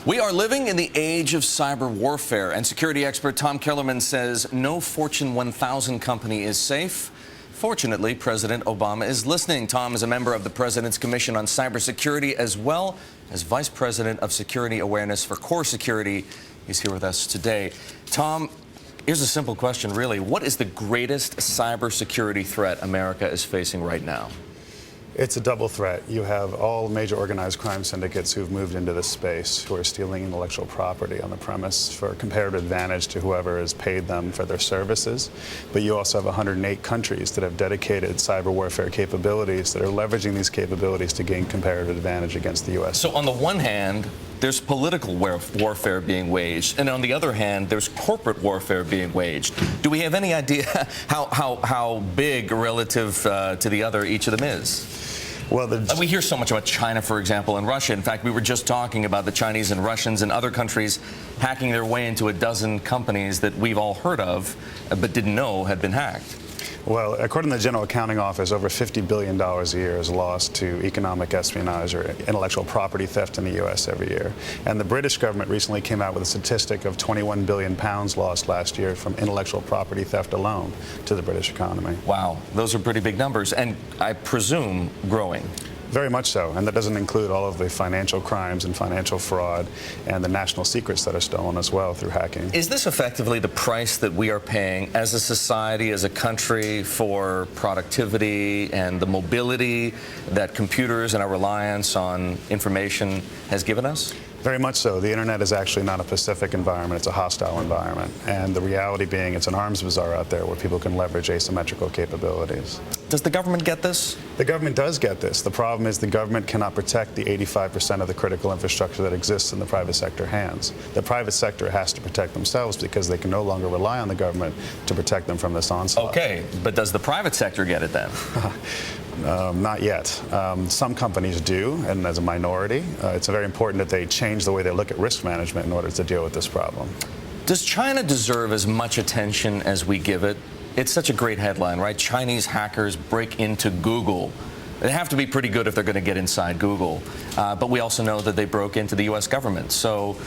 We are living in the age of cyber warfare, and security expert Tom Kellerman says no Fortune 1000 company is safe. Fortunately, President Obama is listening. Tom is a member of the President's Commission on Cybersecurity, as well as Vice President of Security Awareness for Core Security. He's here with us today. Tom, here's a simple question, really. What is the greatest cybersecurity threat America is facing right now? It's a double threat. You have all major organized crime syndicates who've moved into this space, who are stealing intellectual property on the premise for comparative advantage to whoever has paid them for their services. But you also have 108 countries that have dedicated cyber warfare capabilities that are leveraging these capabilities to gain comparative advantage against the U.S. So on the one hand, there's political warfare being waged, and on the other hand, there's corporate warfare being waged. Do we have any idea how big relative to the other each of them is? Well, we hear so much about China, for example, and Russia. In fact, we were just talking about the Chinese and Russians and other countries hacking their way into a dozen companies that we've all heard of but didn't know had been hacked. Well, according to the General Accounting Office, over $50 billion a year is lost to economic espionage or intellectual property theft in the U.S. every year. And the British government recently came out with a statistic of £21 billion lost last year from intellectual property theft alone to the British economy. Wow, those are pretty big numbers, and I presume growing. Very much so, and that doesn't include all of the financial crimes and financial fraud and the national secrets that are stolen as well through hacking. Is this effectively the price that we are paying as a society, as a country, for productivity and the mobility that computers and our reliance on information has given us? Very much so. The internet is actually not a pacific environment, it's a hostile environment. And the reality being it's an arms bazaar out there where people can leverage asymmetrical capabilities. Does the government get this? The government does get this. The problem is the government cannot protect the 85% of the critical infrastructure that exists in the private sector hands. The private sector has to protect themselves because they can no longer rely on the government to protect them from this onslaught. Okay, but does the private sector get it then? Not yet. Some companies do, and as a minority, it's very important that they change the way they look at risk management in order to deal with this problem. Does China deserve as much attention as we give it? It's such a great headline, right? Chinese hackers break into Google. They have to be pretty good if they're going to get inside Google. But we also know that they broke into the U.S. government. So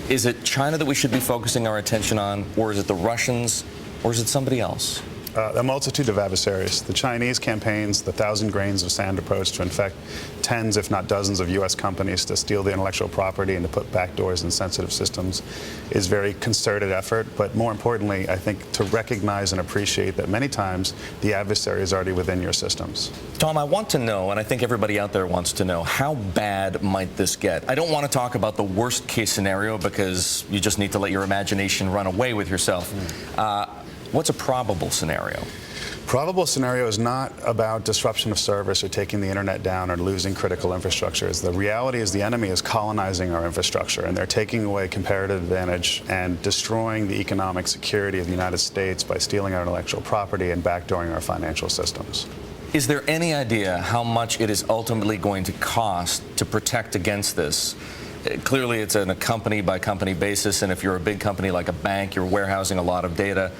is it China that we should be focusing our attention on, or is it the Russians, or is it somebody else? A multitude of adversaries. The Chinese campaigns, the 1,000 grains of sand approach to infect tens, if not dozens, of U.S. companies to steal the intellectual property and to put backdoors in sensitive systems is very concerted effort. But more importantly, I think to recognize and appreciate that many times the adversary is already within your systems. Tom, I want to know, and I think everybody out there wants to know, how bad might this get? I don't want to talk about the worst case scenario because you just need to let your imagination run away with yourself. What's a probable scenario? Probable scenario is not about disruption of service or taking the internet down or losing critical infrastructure. The reality is the enemy is colonizing our infrastructure, and they're taking away comparative advantage and destroying the economic security of the United States by stealing our intellectual property and backdooring our financial systems. Is there any idea how much it is ultimately going to cost to protect against this? Clearly, it's on a company-by-company basis, and if you're a big company like a bank, you're warehousing a lot of data.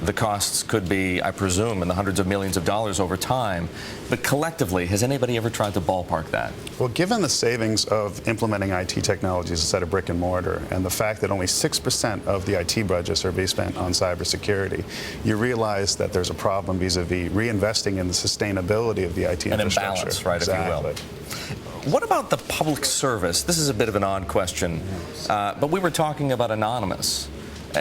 The costs could be, I presume, in the hundreds of millions of dollars over time. But collectively, has anybody ever tried to ballpark that? Well, given the savings of implementing IT technologies instead of brick and mortar, and the fact that only 6% of the IT budgets are being spent on cybersecurity, you realize that there's a problem vis-a-vis reinvesting in the sustainability of the IT infrastructure. An imbalance, right, exactly. If you will. What about the public service? This is a bit of an odd question, but we were talking about Anonymous.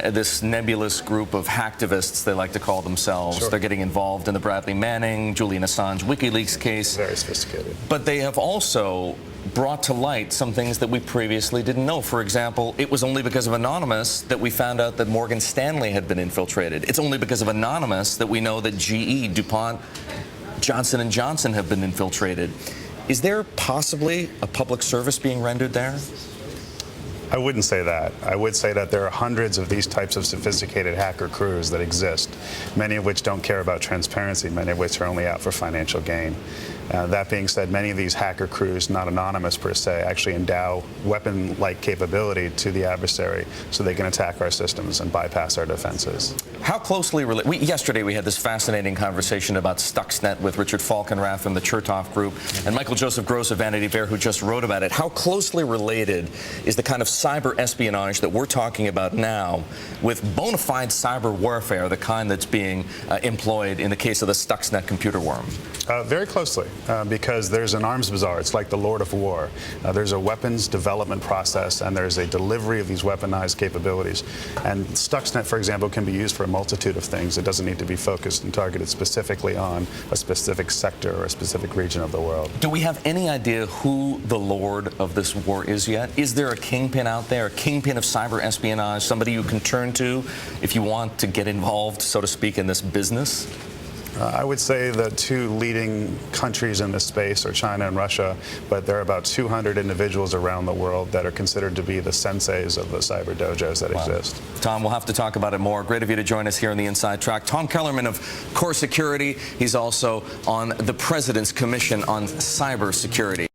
This nebulous group of hacktivists, they like to call themselves. Sure. They're getting involved in the Bradley Manning, Julian Assange WikiLeaks case. Very sophisticated. But they have also brought to light some things that we previously didn't know. For example, it was only because of Anonymous that we found out that Morgan Stanley had been infiltrated. It's only because of Anonymous that we know that GE, DuPont, Johnson & Johnson have been infiltrated. Is there possibly a public service being rendered there? I wouldn't say that. I would say that there are hundreds of these types of sophisticated hacker crews that exist, many of which don't care about transparency, many of which are only out for financial gain. That being said, many of these hacker crews, not anonymous per se, actually endow weapon-like capability to the adversary so they can attack our systems and bypass our defenses. How closely related? Yesterday we had this fascinating conversation about Stuxnet with Richard Falkenrath from the Chertoff Group and Michael Joseph Gross of Vanity Fair, who just wrote about it. How closely related is the kind of cyber espionage that we're talking about now with bona fide cyber warfare, the kind that's being employed in the case of the Stuxnet computer worm? Very closely, because there's an arms bazaar. It's like the Lord of War. There's a weapons development process, and there's a delivery of these weaponized capabilities. And Stuxnet, for example, can be used for a multitude of things. It doesn't need to be focused and targeted specifically on a specific sector or a specific region of the world. Do we have any idea who the lord of this war is yet? Is there a kingpin out there, a kingpin of cyber espionage, somebody you can turn to if you want to get involved, so to speak, in this business? I would say the two leading countries in this space are China and Russia, but there are about 200 individuals around the world that are considered to be the senseis of the cyber dojos that exist. Tom, we'll have to talk about it more. Great of you to join us here in the Inside Track. Tom Kellerman of Core Security. He's also on the President's Commission on Cybersecurity.